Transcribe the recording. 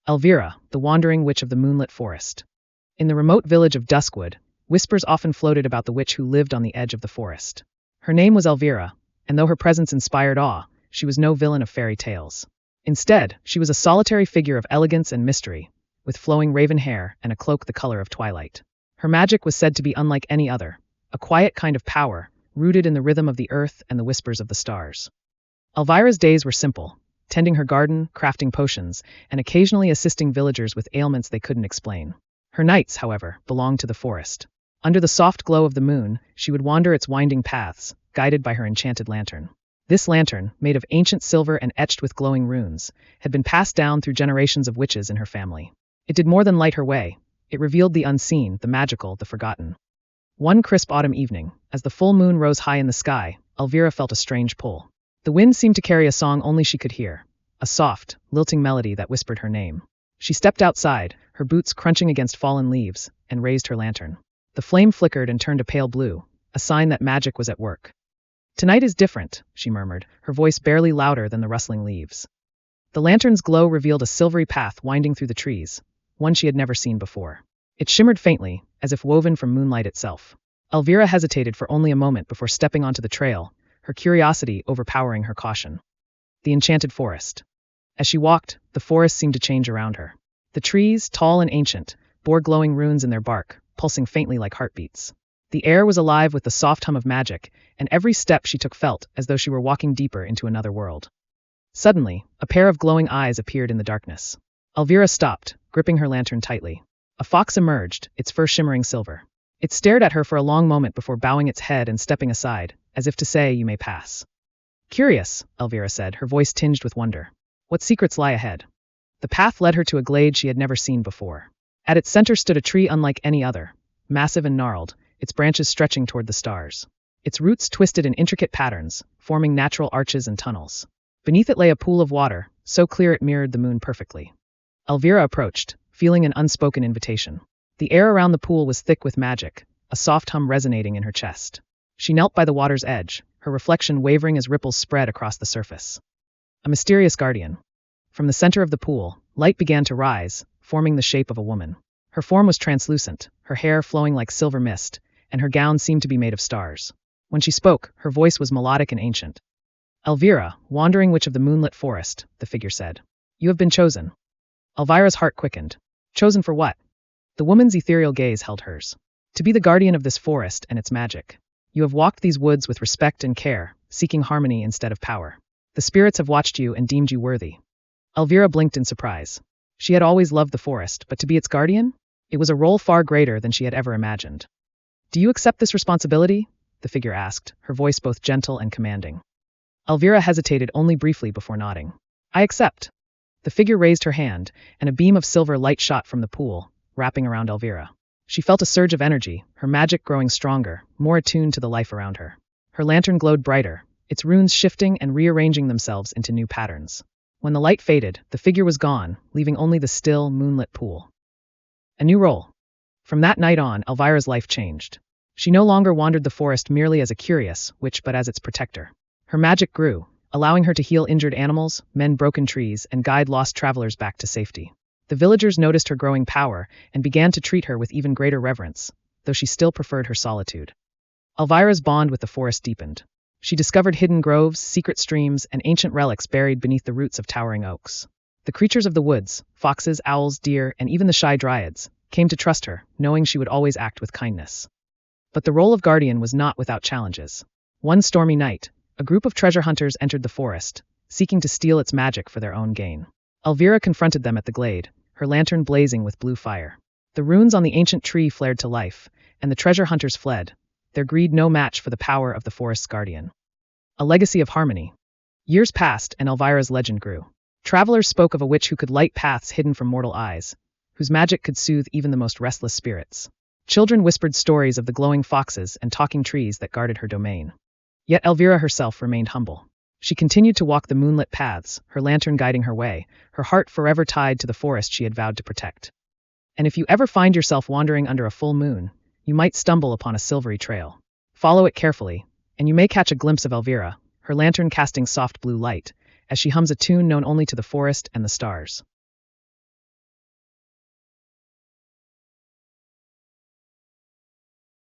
Elvira, the wandering witch of the moonlit forest. In the remote village of Duskwood, whispers often floated about the witch who lived on the edge of the forest. Her name was Elvira, and though her presence inspired awe, she was no villain of fairy tales. Instead, she was a solitary figure of elegance and mystery, with flowing raven hair and a cloak the color of twilight. Her magic was said to be unlike any other, a quiet kind of power, rooted in the rhythm of the earth and the whispers of the stars. Elvira's days were simple, tending her garden, crafting potions, and occasionally assisting villagers with ailments they couldn't explain. Her nights, however, belonged to the forest. Under the soft glow of the moon, she would wander its winding paths, guided by her enchanted lantern. This lantern, made of ancient silver and etched with glowing runes, had been passed down through generations of witches in her family. It did more than light her way. It revealed the unseen, the magical, the forgotten. One crisp autumn evening, as the full moon rose high in the sky, Elvira felt a strange pull. The wind seemed to carry a song only she could hear, a soft, lilting melody that whispered her name. She stepped outside, her boots crunching against fallen leaves, and raised her lantern. The flame flickered and turned a pale blue, a sign that magic was at work. "Tonight is different," she murmured, her voice barely louder than the rustling leaves. The lantern's glow revealed a silvery path winding through the trees, one she had never seen before. It shimmered faintly, as if woven from moonlight itself. Elvira hesitated for only a moment before stepping onto the trail, her curiosity overpowering her caution. The enchanted forest. As she walked, the forest seemed to change around her. The trees, tall and ancient, bore glowing runes in their bark, pulsing faintly like heartbeats. The air was alive with the soft hum of magic, and every step she took felt as though she were walking deeper into another world. Suddenly, a pair of glowing eyes appeared in the darkness. Elvira stopped, gripping her lantern tightly. A fox emerged, its fur shimmering silver. It stared at her for a long moment before bowing its head and stepping aside, as if to say, "You may pass." "Curious," Elvira said, her voice tinged with wonder. "What secrets lie ahead?" The path led her to a glade she had never seen before. At its center stood a tree unlike any other, massive and gnarled, its branches stretching toward the stars. Its roots twisted in intricate patterns, forming natural arches and tunnels. Beneath it lay a pool of water, so clear it mirrored the moon perfectly. Elvira approached, feeling an unspoken invitation. The air around the pool was thick with magic, a soft hum resonating in her chest. She knelt by the water's edge, her reflection wavering as ripples spread across the surface. A mysterious guardian. From the center of the pool, light began to rise, forming the shape of a woman. Her form was translucent, her hair flowing like silver mist, and her gown seemed to be made of stars. When she spoke, her voice was melodic and ancient. "Elvira, wandering witch of the moonlit forest," the figure said. "You have been chosen." Elvira's heart quickened. Chosen for what? The woman's ethereal gaze held hers. "To be the guardian of this forest and its magic. You have walked these woods with respect and care, seeking harmony instead of power. The spirits have watched you and deemed you worthy." Elvira blinked in surprise. She had always loved the forest, but to be its guardian? It was a role far greater than she had ever imagined. "Do you accept this responsibility?" the figure asked, her voice both gentle and commanding. Elvira hesitated only briefly before nodding. "I accept." The figure raised her hand, and a beam of silver light shot from the pool, wrapping around Elvira. She felt a surge of energy, her magic growing stronger, more attuned to the life around her. Her lantern glowed brighter, its runes shifting and rearranging themselves into new patterns. When the light faded, the figure was gone, leaving only the still, moonlit pool. A new role. From that night on, Elvira's life changed. She no longer wandered the forest merely as a curious witch but as its protector. Her magic grew, allowing her to heal injured animals, mend broken trees, and guide lost travelers back to safety. The villagers noticed her growing power and began to treat her with even greater reverence, though she still preferred her solitude. Elvira's bond with the forest deepened. She discovered hidden groves, secret streams, and ancient relics buried beneath the roots of towering oaks. The creatures of the woods, foxes, owls, deer, and even the shy dryads, came to trust her, knowing she would always act with kindness. But the role of guardian was not without challenges. One stormy night, a group of treasure hunters entered the forest, seeking to steal its magic for their own gain. Elvira confronted them at the glade, her lantern blazing with blue fire. The runes on the ancient tree flared to life, and the treasure hunters fled, their greed no match for the power of the forest's guardian. A legacy of harmony. Years passed, and Elvira's legend grew. Travelers spoke of a witch who could light paths hidden from mortal eyes, whose magic could soothe even the most restless spirits. Children whispered stories of the glowing foxes and talking trees that guarded her domain. Yet Elvira herself remained humble. She continued to walk the moonlit paths, her lantern guiding her way, her heart forever tied to the forest she had vowed to protect. And if you ever find yourself wandering under a full moon, you might stumble upon a silvery trail. Follow it carefully, and you may catch a glimpse of Elvira, her lantern casting soft blue light, as she hums a tune known only to the forest and the stars.